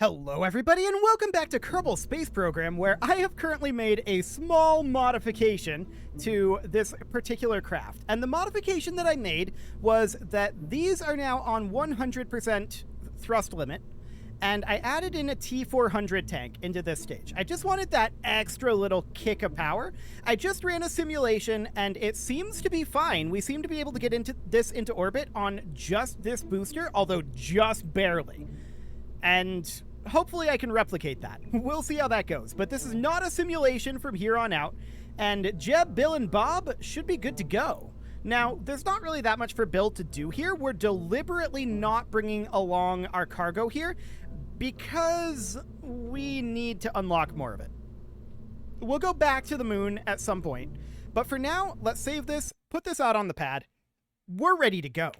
Hello everybody and welcome back to Kerbal Space Program, where I have currently made a small modification to this particular craft. And the modification that I made was that these are now on 100% thrust limit, and I added in a T400 tank into this stage. I just wanted that extra little kick of power. I just ran a simulation and it seems to be fine. We seem to be able to get into orbit on just this booster, although just barely. And hopefully I can replicate that. We'll see how that goes. But this is not a simulation from here on out. And Jeb, Bill, and Bob should be good to go. Now, there's not really that much for Bill to do here. We're deliberately not bringing along our cargo here because we need to unlock more of it. We'll go back to the moon at some point. But for now, let's save this, put this out on the pad. We're ready to go.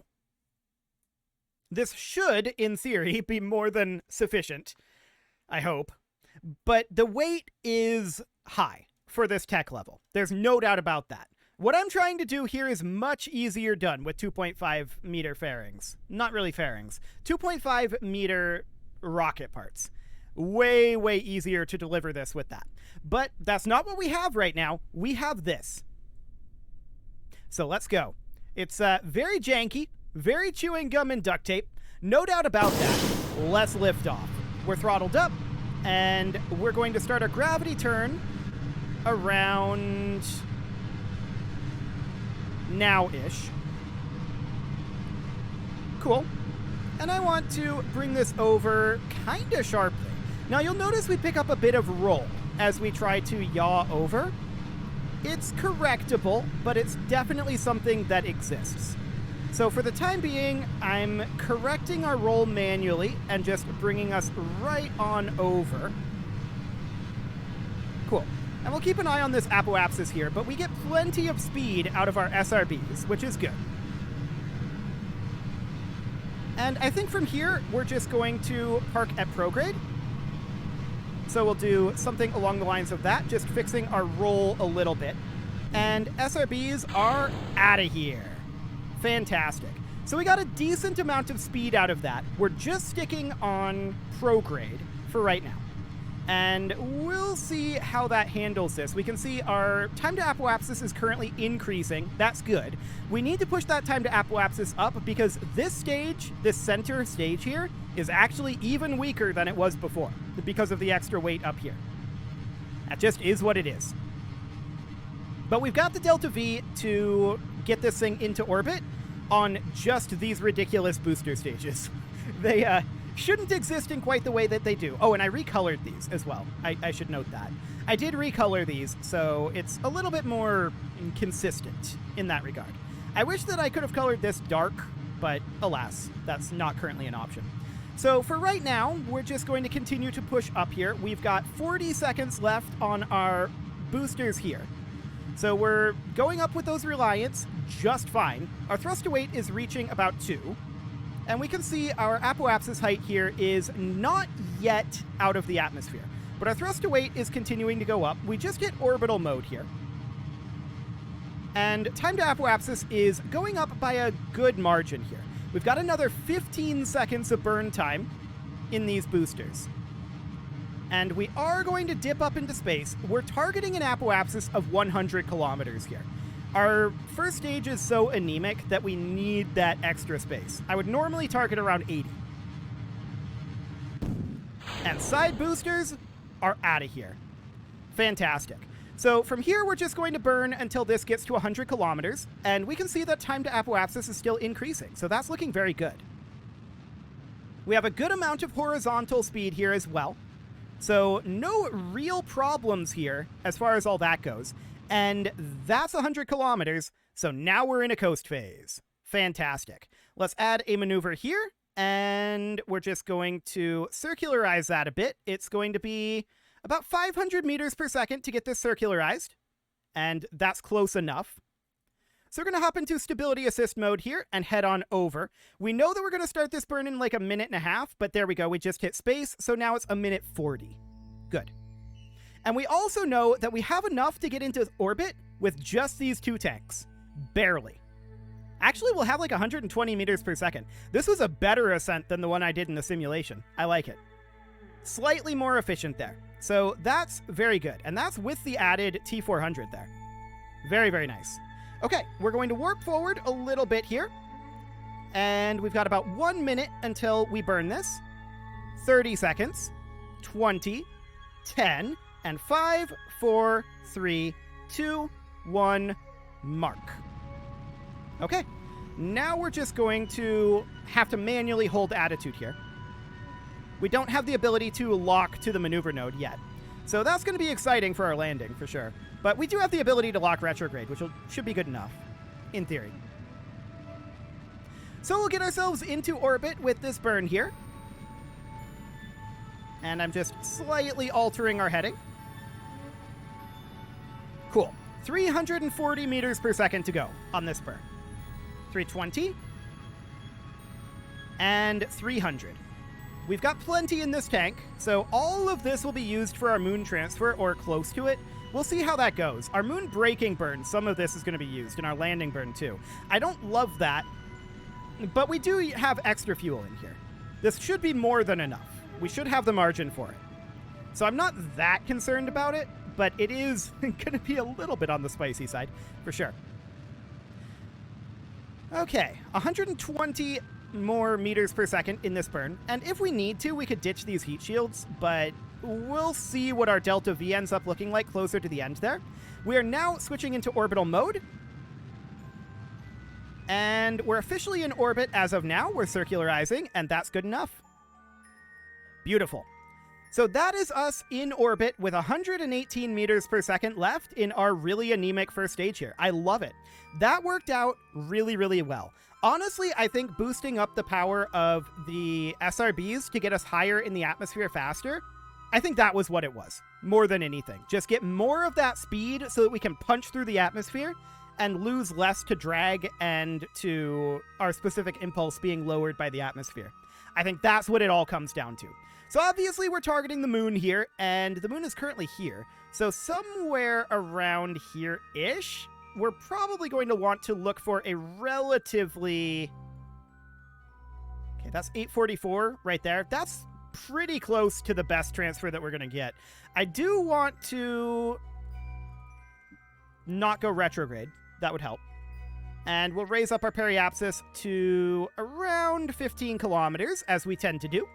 This should, in theory, be more than sufficient, I hope. But the weight is high for this tech level. There's no doubt about that. What I'm trying to do here is much easier done with 2.5 meter fairings. Not really fairings. 2.5 meter rocket parts. Way, way easier to deliver this with that. But that's not what we have right now. We have this. So let's go. It's very janky. Very chewing gum and duct tape. No doubt about that. Let's lift off. We're throttled up, and we're going to start a gravity turn around now-ish. Cool. And I want to bring this over kind of sharply. Now you'll notice we pick up a bit of roll as we try to yaw over. It's correctable, but it's definitely something that exists. So for the time being, I'm correcting our roll manually and just bringing us right on over. Cool. And we'll keep an eye on this apoapsis here, but we get plenty of speed out of our SRBs, which is good. And I think from here, we're just going to park at prograde. So we'll do something along the lines of that, just fixing our roll a little bit. And SRBs are out of here. Fantastic. So we got a decent amount of speed out of that. We're just sticking on prograde for right now. And we'll see how that handles this. We can see our time to apoapsis is currently increasing. That's good. We need to push that time to apoapsis up because this stage, this center stage here, is actually even weaker than it was before because of the extra weight up here. That just is what it is. But we've got the Delta V to get this thing into orbit on just these ridiculous booster stages. They shouldn't exist in quite the way that they do. Oh, and I recolored these as well. I should note that. I did recolor these, so it's a little bit more consistent in that regard. I wish that I could have colored this dark, but alas, that's not currently an option. So for right now, we're just going to continue to push up here. We've got 40 seconds left on our boosters here. So we're going up with those reliance just fine. Our thrust to weight is reaching about 2. And we can see our apoapsis height here is not yet out of the atmosphere. But our thrust to weight is continuing to go up. We just hit orbital mode here. And time to apoapsis is going up by a good margin here. We've got another 15 seconds of burn time in these boosters. And we are going to dip up into space. We're targeting an apoapsis of 100 kilometers here. Our first stage is so anemic that we need that extra space. I would normally target around 80. And side boosters are out of here. Fantastic. So from here, we're just going to burn until this gets to 100 kilometers. And we can see that time to apoapsis is still increasing. So that's looking very good. We have a good amount of horizontal speed here as well. So no real problems here as far as all that goes. And that's 100 kilometers, so now we're in a coast phase. Fantastic. Let's add a maneuver here, and we're just going to circularize that a bit. It's going to be about 500 meters per second to get this circularized, and that's close enough. So we're going to hop into stability assist mode here and head on over. We know that we're going to start this burn in like a minute and a half, but there we go. We just hit space, so now it's a minute 40. Good. And we also know that we have enough to get into orbit with just these 2 tanks. Barely. Actually, we'll have like 120 meters per second. This was a better ascent than the one I did in the simulation. I like it. Slightly more efficient there. So that's very good. And that's with the added T400 there. Very, very nice. Okay, we're going to warp forward a little bit here. And we've got about 1 minute until we burn this. 30 seconds. 20. 10. And 5, 4, 3, 2, 1, mark. Okay. Now we're just going to have to manually hold attitude here. We don't have the ability to lock to the maneuver node yet. So that's going to be exciting for our landing, for sure. But we do have the ability to lock retrograde, which should be good enough, in theory. So we'll get ourselves into orbit with this burn here. And I'm just slightly altering our heading. Cool. 340 meters per second to go on this burn. 320. And 300. We've got plenty in this tank, so all of this will be used for our moon transfer, or close to it. We'll see how that goes. Our moon braking burn, some of this is going to be used, and our landing burn too. I don't love that, but we do have extra fuel in here. This should be more than enough. We should have the margin for it. So I'm not that concerned about it, but it is going to be a little bit on the spicy side, for sure. Okay, 120 more meters per second in this burn, and if we need to, we could ditch these heat shields, but we'll see what our delta V ends up looking like closer to the end there. We are now switching into orbital mode, and we're officially in orbit as of now. We're circularizing, and that's good enough. Beautiful. So that is us in orbit with 118 meters per second left in our really anemic first stage here. I love it. That worked out really, really well. Honestly, I think boosting up the power of the SRBs to get us higher in the atmosphere faster, I think that was what it was, more than anything. Just get more of that speed so that we can punch through the atmosphere and lose less to drag and to our specific impulse being lowered by the atmosphere. I think that's what it all comes down to. So obviously we're targeting the moon here, and the moon is currently here. So somewhere around here-ish, we're probably going to want to look for a relatively... Okay, that's 844 right there. That's pretty close to the best transfer that we're going to get. I do want to not go retrograde. That would help. And we'll raise up our periapsis to around 15 kilometers, as we tend to do.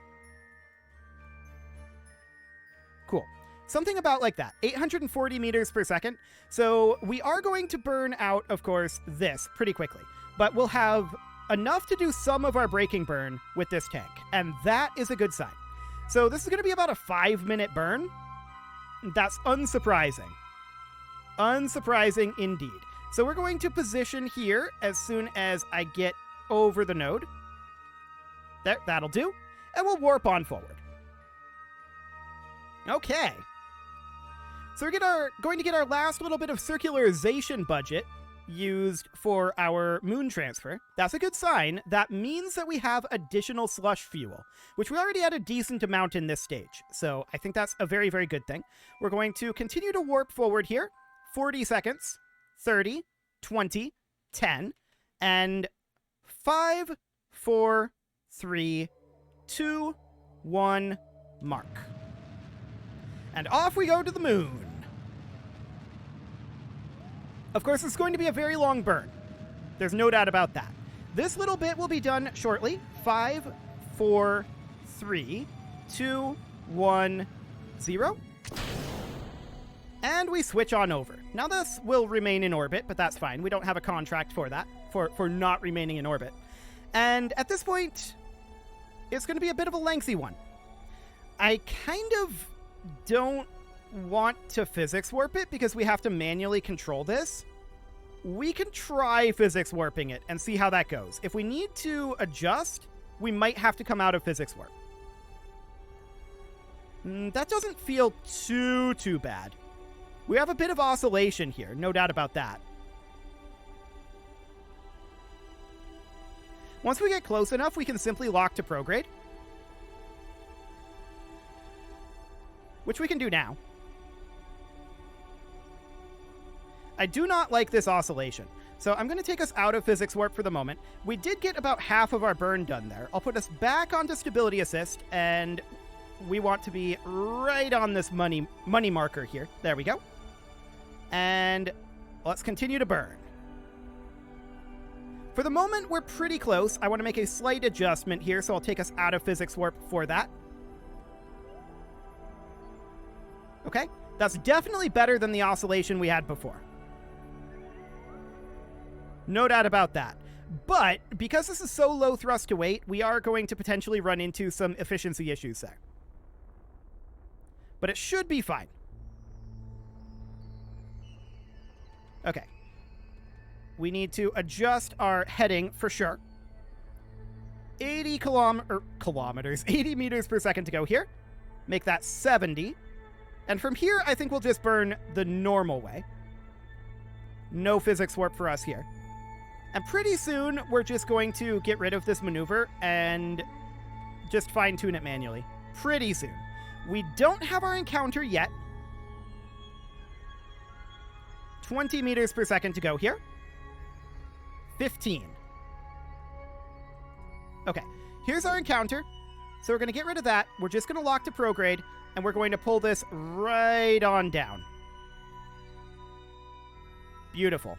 Cool. Something about like that. 840 meters per second. So we are going to burn out, of course, this pretty quickly. But we'll have enough to do some of our braking burn with this tank. And that is a good sign. So this is going to be about a 5-minute burn. That's unsurprising. Unsurprising indeed. So we're going to position here as soon as I get over the node. There, that'll do. And we'll warp on forward. Okay. So we're going to get our last little bit of circularization budget used for our moon transfer. That's a good sign. That means that we have additional slush fuel, which we already had a decent amount in this stage. So I think that's a very, very good thing. We're going to continue to warp forward here. 40 seconds. 30, 20, 10, and 5, 4, 3, 2, 1, mark. And off we go to the moon. Of course, it's going to be a very long burn. There's no doubt about that. This little bit will be done shortly. 5, 4, 3, 2, 1, 0. And we switch on over. Now this will remain in orbit, but that's fine. We don't have a contract for that, for not remaining in orbit. And at this point, it's going to be a bit of a lengthy one. I kind of don't want to physics warp it because we have to manually control this. We can try physics warping it and see how that goes. If we need to adjust, we might have to come out of physics warp. That doesn't feel too bad. We have a bit of oscillation here, no doubt about that. Once we get close enough, we can simply lock to prograde. Which we can do now. I do not like this oscillation. So I'm going to take us out of physics warp for the moment. We did get about half of our burn done there. I'll put us back onto stability assist, and we want to be right on this money marker here. There we go. And let's continue to burn. For the moment, we're pretty close. I want to make a slight adjustment here, so I'll take us out of physics warp for that. Okay, that's definitely better than the oscillation we had before. No doubt about that. But because this is so low thrust to weight, we are going to potentially run into some efficiency issues there. But it should be fine. Okay. We need to adjust our heading for sure. 80 kilometers, 80 meters per second to go here. Make that 70. And from here, I think we'll just burn the normal way. No physics warp for us here. And pretty soon, we're just going to get rid of this maneuver and just fine-tune it manually. Pretty soon. We don't have our encounter yet. 20 meters per second to go here. 15. Okay, here's our encounter. So we're going to get rid of that. We're just going to lock to prograde, and we're going to pull this right on down. Beautiful.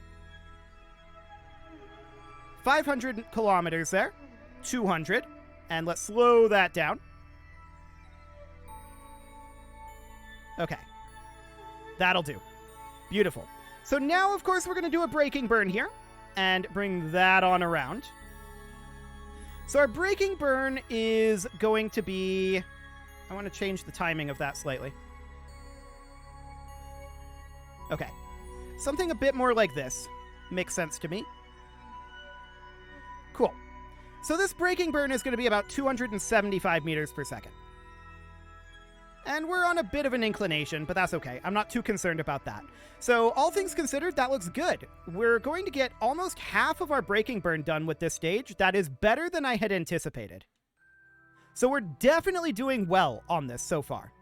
500 kilometers there. 200. And let's slow that down. Okay. That'll do. Beautiful. So now, of course, we're going to do a braking burn here and bring that on around. So our braking burn is going to be... I want to change the timing of that slightly. Okay. Something a bit more like this makes sense to me. Cool. So this braking burn is going to be about 275 meters per second. And we're on a bit of an inclination, but that's okay. I'm not too concerned about that. So all things considered, that looks good. We're going to get almost half of our braking burn done with this stage. That is better than I had anticipated. So we're definitely doing well on this so far.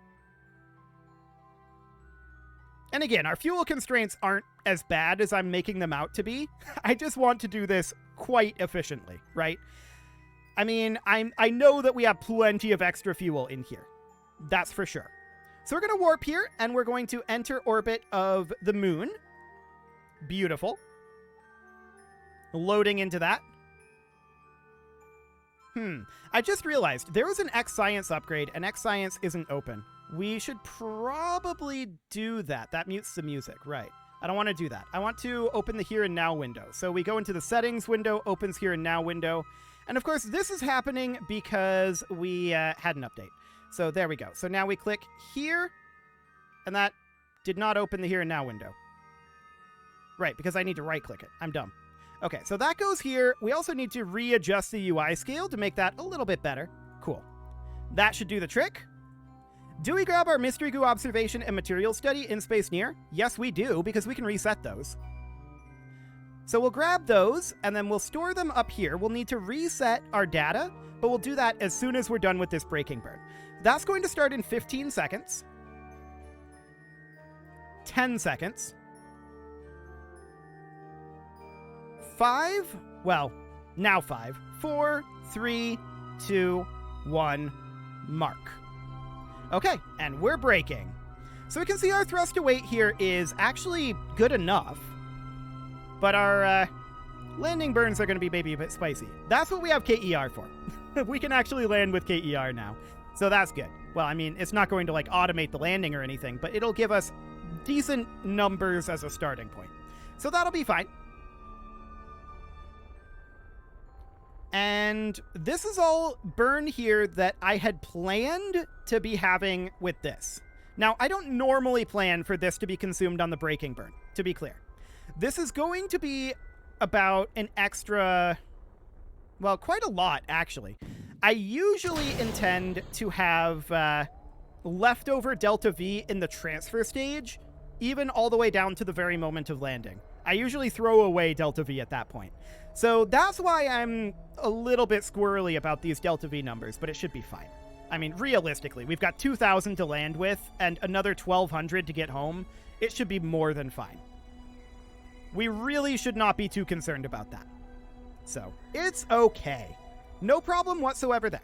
And again, our fuel constraints aren't as bad as I'm making them out to be. I just want to do this quite efficiently, right? I mean, I know that we have plenty of extra fuel in here. That's for sure. So we're going to warp here, and we're going to enter orbit of the moon. Beautiful. Loading into that. I just realized there was an X-Science upgrade, and X-Science isn't open. We should probably do that. That mutes the music, right. I don't want to do that. I want to open the Here and Now window. So we go into the Settings window, opens Here and Now window. And of course, this is happening because we had an update. So there we go. So now we click here, and that did not open the Here and Now window. Right, because I need to right-click it. I'm dumb. Okay, so that goes here. We also need to readjust the UI scale to make that a little bit better. Cool. That should do the trick. Do we grab our Mystery Goo Observation and Material Study in Space Near? Yes, we do, because we can reset those. So we'll grab those, and then we'll store them up here. We'll need to reset our data, but we'll do that as soon as we're done with this braking burn. That's going to start in 15 seconds. 10 seconds. 5, well, now 5, 4, 3, 2, 1, mark. Okay, and we're braking. So we can see our thrust to weight here is actually good enough, but our landing burns are going to be maybe a bit spicy. That's what we have KER for. We can actually land with KER now, so that's good. Well, I mean, it's not going to like automate the landing or anything, but it'll give us decent numbers as a starting point. So that'll be fine. And this is all burn here that I had planned to be having with this. Now, I don't normally plan for this to be consumed on the braking burn, to be clear. This is going to be about an extra, well, quite a lot, actually. I usually intend to have leftover delta V in the transfer stage, even all the way down to the very moment of landing. I usually throw away delta V at that point. So that's why I'm a little bit squirrely about these delta V numbers, but it should be fine. I mean, realistically, we've got 2,000 to land with and another 1,200 to get home. It should be more than fine. We really should not be too concerned about that. So, it's okay. No problem whatsoever there.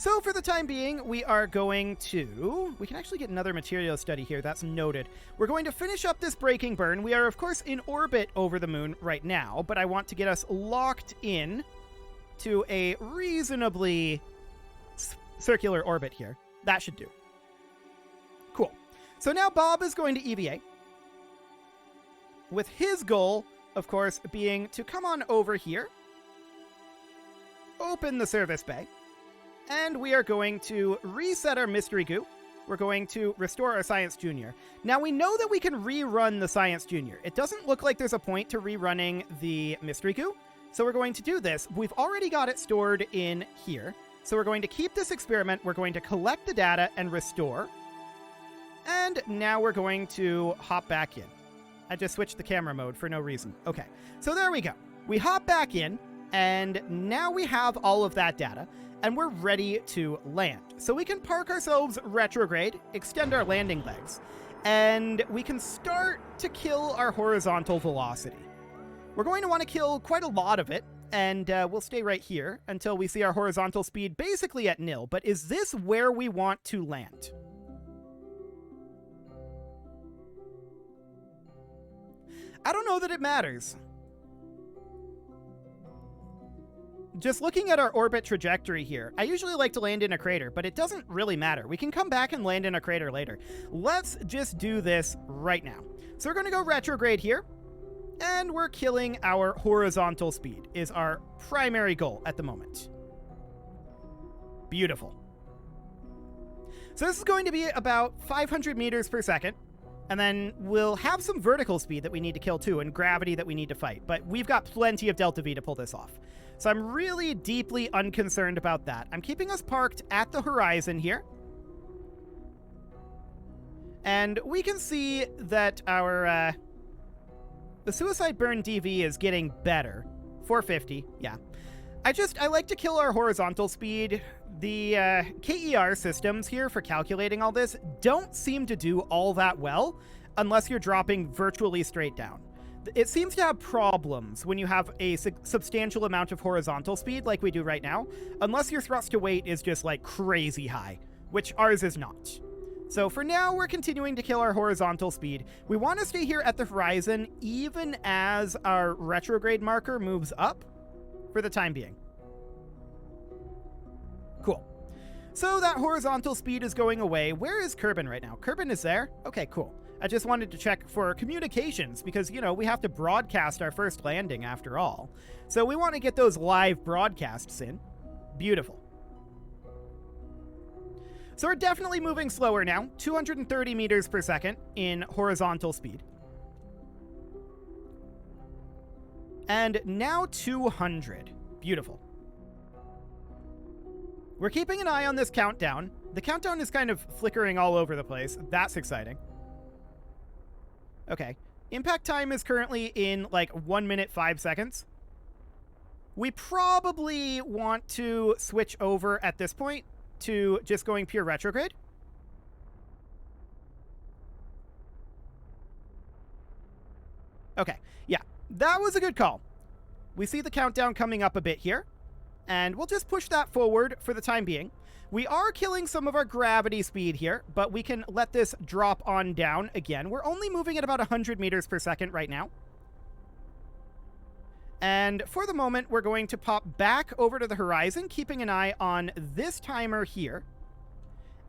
So for the time being, we are going to... We can actually get another material study here. That's noted. We're going to finish up this braking burn. We are, of course, in orbit over the moon right now, but I want to get us locked in to a reasonably circular orbit here. That should do. Cool. So now Bob is going to EVA, with his goal, of course, being to come on over here, open the service bay, and we are going to reset our Mystery Goo. We're going to restore our Science Junior. Now, we know that we can rerun the Science Junior. It doesn't look like there's a point to rerunning the Mystery Goo, so we're going to do this. We've already got it stored in here, so we're going to keep this experiment. We're going to collect the data and restore. And now we're going to hop back in. I just switched the camera mode for no reason. Okay, so there we go. We hop back in, and now we have all of that data, and we're ready to land. So we can park ourselves retrograde, extend our landing legs, and we can start to kill our horizontal velocity. We're going to want to kill quite a lot of it, and we'll stay right here until we see our horizontal speed basically at nil. But is this where we want to land? I don't know that it matters. Just looking at our orbit trajectory here, I usually like to land in a crater, but it doesn't really matter. We can come back and land in a crater later. Let's just do this right now. So we're going to go retrograde here, and we're killing our horizontal speed is our primary goal at the moment. Beautiful. So this is going to be about 500 meters per second. And then we'll have some vertical speed that we need to kill too, and gravity that we need to fight. But we've got plenty of delta V to pull this off. So I'm really deeply unconcerned about that. I'm keeping us parked at the horizon here. And we can see that our the suicide burn DV is getting better. 450, yeah. I like to kill our horizontal speed. The KER systems here for calculating all this don't seem to do all that well unless you're dropping virtually straight down. It seems to have problems when you have a substantial amount of horizontal speed like we do right now, unless your thrust to weight is just like crazy high, which ours is not. So for now, we're continuing to kill our horizontal speed. We want to stay here at the horizon even as our retrograde marker moves up for the time being. Cool. So that horizontal speed is going away. Where is Kerbin right now? Kerbin is there? Okay, cool. I just wanted to check for communications because, you know, we have to broadcast our first landing after all. So we want to get those live broadcasts in. Beautiful. So we're definitely moving slower now. 230 meters per second in horizontal speed. And now 200. Beautiful. We're keeping an eye on this countdown. The countdown is kind of flickering all over the place. That's exciting. Okay. Impact time is currently in like 1 minute, 5 seconds. We probably want to switch over at this point to just going pure retrograde. Okay. Yeah, that was a good call. We see the countdown coming up a bit here. And we'll just push that forward for the time being. We are killing some of our gravity speed here, but we can let this drop on down again. We're only moving at about 100 meters per second right now. And for the moment, we're going to pop back over to the horizon, keeping an eye on this timer here,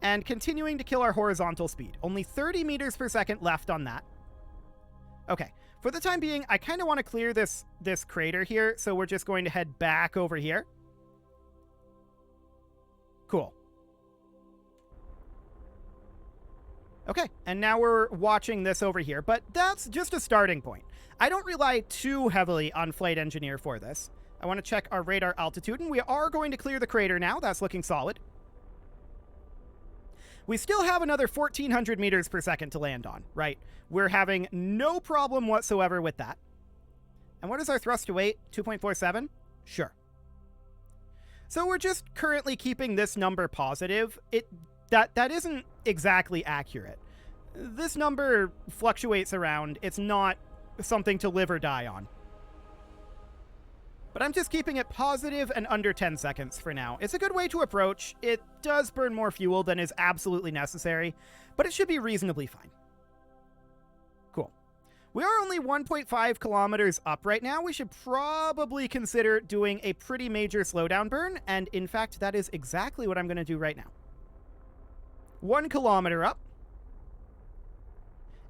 and continuing to kill our horizontal speed. Only 30 meters per second left on that. Okay. For the time being, I kind of want to clear this crater here, so we're just going to head back over here. Cool. Okay, and now we're watching this over here, but that's just a starting point. I don't rely too heavily on Flight Engineer for this. I want to check our radar altitude, and we are going to clear the crater now. That's looking solid. We still have another 1,400 meters per second to land on, right? We're having no problem whatsoever with that. And what is our thrust to weight? 2.47? Sure. So we're just currently keeping this number positive. That isn't exactly accurate. This number fluctuates around. It's not something to live or die on. But I'm just keeping it positive and under 10 seconds for now. It's a good way to approach. It does burn more fuel than is absolutely necessary, but it should be reasonably fine. Cool. We are only 1.5 kilometers up right now. We should probably consider doing a pretty major slowdown burn, and in fact, that is exactly what I'm going to do right now. 1 kilometer up.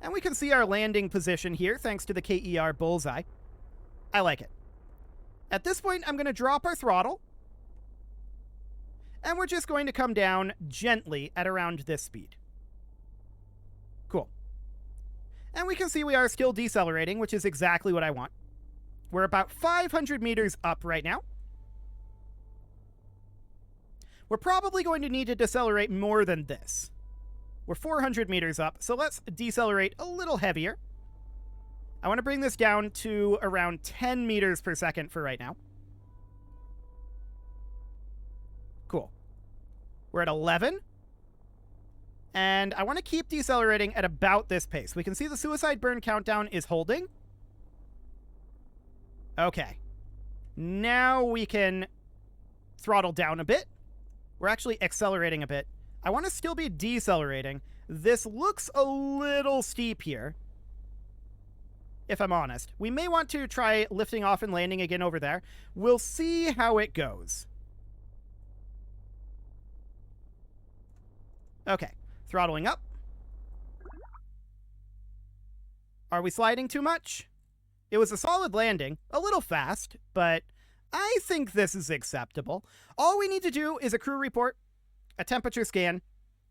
And we can see our landing position here, thanks to the KER bullseye. I like it. At this point, I'm going to drop our throttle. And we're just going to come down gently at around this speed. Cool. And we can see we are still decelerating, which is exactly what I want. We're about 500 meters up right now. We're probably going to need to decelerate more than this. We're 400 meters up, so let's decelerate a little heavier. I want to bring this down to around 10 meters per second for right now. Cool. We're at 11. And I want to keep decelerating at about this pace. We can see the suicide burn countdown is holding. Okay. Now we can throttle down a bit. We're actually accelerating a bit. I want to still be decelerating. This looks a little steep here, if I'm honest. We may want to try lifting off and landing again over there. We'll see how it goes. Okay, throttling up. Are we sliding too much? It was a solid landing, a little fast, but I think this is acceptable. All we need to do is a crew report, a temperature scan,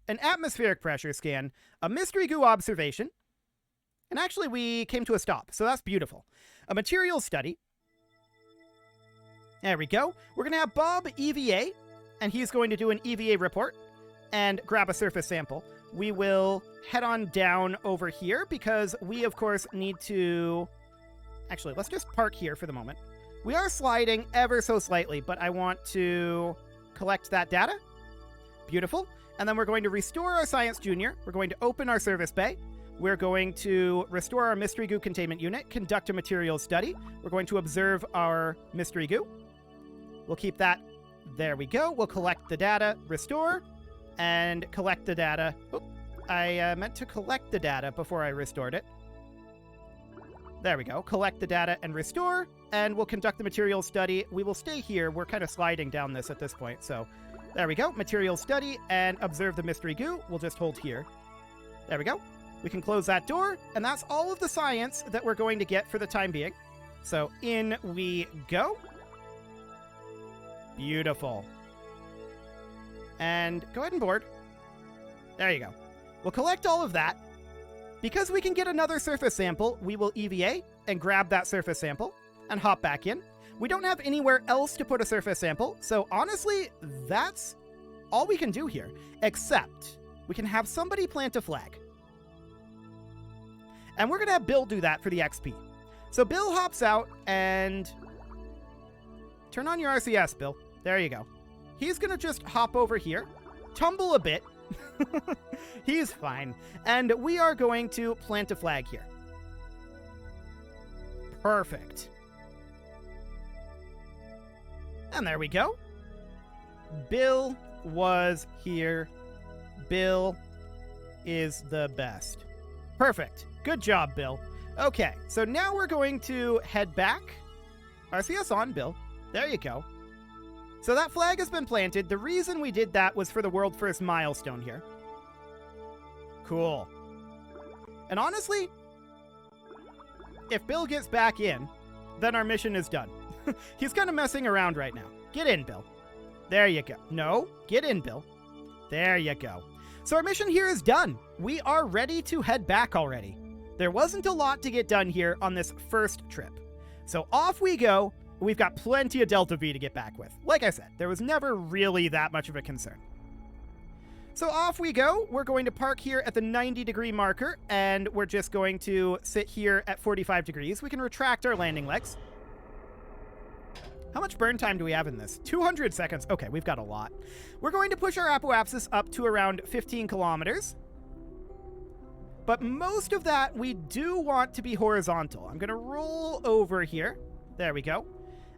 an atmospheric pressure scan, a mystery goo observation, and actually we came to a stop, so that's beautiful. A materials study. There we go. We're going to have Bob EVA, and he's going to do an EVA report and grab a surface sample. We will head on down over here because we, of course, need to... Actually, let's just park here for the moment. We are sliding ever so slightly, but I want to collect that data. Beautiful. And then we're going to restore our Science Junior. We're going to open our service bay. We're going to restore our mystery goo containment unit, conduct a materials study. We're going to observe our mystery goo. We'll keep that. There we go. We'll collect the data, restore, and collect the data. Oop, I meant to collect the data before I restored it. There we go. Collect the data and restore, and we'll conduct the materials study. We will stay here. We're kind of sliding down this at this point, so there we go. Materials study and observe the mystery goo. We'll just hold here. There we go. We can close that door, and that's all of the science that we're going to get for the time being. So in we go. Beautiful. And go ahead and board. There you go. We'll collect all of that. Because we can get another surface sample, we will EVA and grab that surface sample and hop back in. We don't have anywhere else to put a surface sample, so honestly, that's all we can do here, except we can have somebody plant a flag. And we're going to have Bill do that for the XP. So Bill hops out and... Turn on your RCS, Bill. There you go. He's going to just hop over here, tumble a bit. He's fine. And we are going to plant a flag here. Perfect. And there we go. Bill was here. Bill is the best. Perfect. Good job, Bill. Okay, so now we're going to head back. RCS on, Bill. There you go. So that flag has been planted. The reason we did that was for the world first milestone here. Cool. And honestly, if Bill gets back in, then our mission is done. He's kind of messing around right now. Get in, Bill. There you go. No, get in, Bill. There you go. So our mission here is done. We are ready to head back already. There wasn't a lot to get done here on this first trip. So off we go. We've got plenty of Delta V to get back with. Like I said, there was never really that much of a concern. So off we go. We're going to park here at the 90-degree marker, and we're just going to sit here at 45 degrees. We can retract our landing legs. How much burn time do we have in this? 200 seconds. Okay, we've got a lot. We're going to push our apoapsis up to around 15 kilometers. But most of that we do want to be horizontal. I'm going to roll over here. There we go.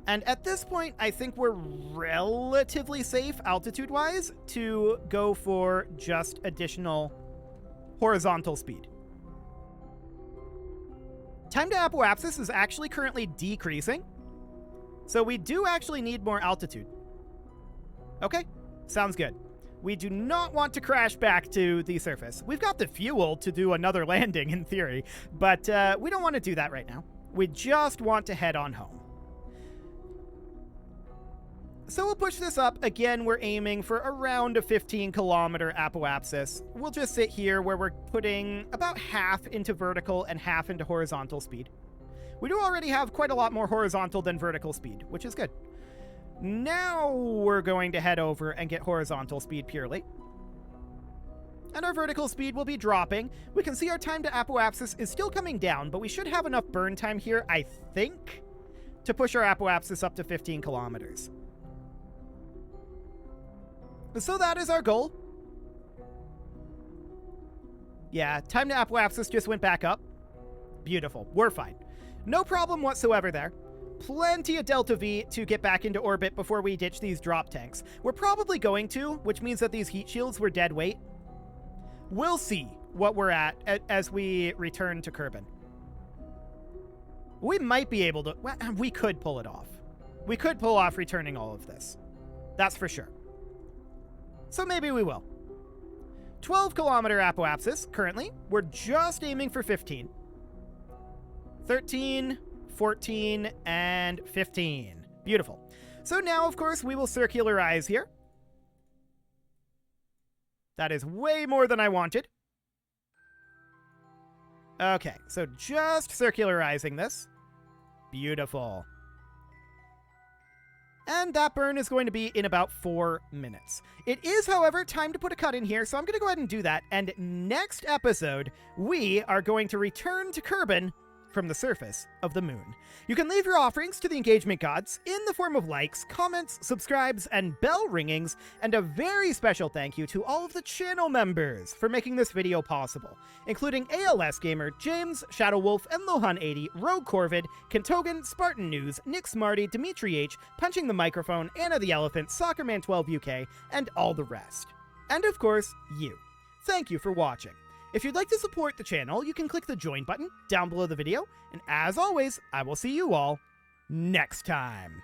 And at this point, I think we're relatively safe altitude-wise to go for just additional horizontal speed. Time to apoapsis is actually currently decreasing, so we do actually need more altitude. Okay, sounds good. We do not want to crash back to the surface. We've got the fuel to do another landing in theory, but we don't want to do that right now. We just want to head on home. So we'll push this up. Again, we're aiming for around a 15-kilometer apoapsis. We'll just sit here where we're putting about half into vertical and half into horizontal speed. We do already have quite a lot more horizontal than vertical speed, which is good. Now we're going to head over and get horizontal speed purely. And our vertical speed will be dropping. We can see our time to apoapsis is still coming down, but we should have enough burn time here, I think, to push our apoapsis up to 15 kilometers. So that is our goal. Yeah, time to apoapsis just went back up. Beautiful. We're fine. No problem whatsoever there. Plenty of delta V to get back into orbit before we ditch these drop tanks. We're probably going to, which means that these heat shields were dead weight. We'll see what we're at as we return to Kerbin. We might be able to... Well, we could pull it off. We could pull off returning all of this. That's for sure. So maybe we will. 12-kilometer apoapsis, currently. We're just aiming for 15. 13, 14, and 15. Beautiful. So now, of course, we will circularize here. That is way more than I wanted. Okay, so just circularizing this. Beautiful. And that burn is going to be in about 4 minutes. It is, however, time to put a cut in here, so I'm going to go ahead and do that. And next episode, we are going to return to Kerbin from the surface of the moon. You can leave your offerings to the engagement gods in the form of likes, comments, subscribes, and bell ringings, and a very special thank you to all of the channel members for making this video possible, including ALS Gamer, James, Shadow Wolf, and Lohan80, Rogue Corvid, Kentogan, Spartan News, Nick Smarty, Dimitri H, Punching the Microphone, Anna the Elephant, Soccerman12 UK, and all the rest. And of course, you. Thank you for watching. If you'd like to support the channel, you can click the join button down below the video, and as always, I will see you all next time.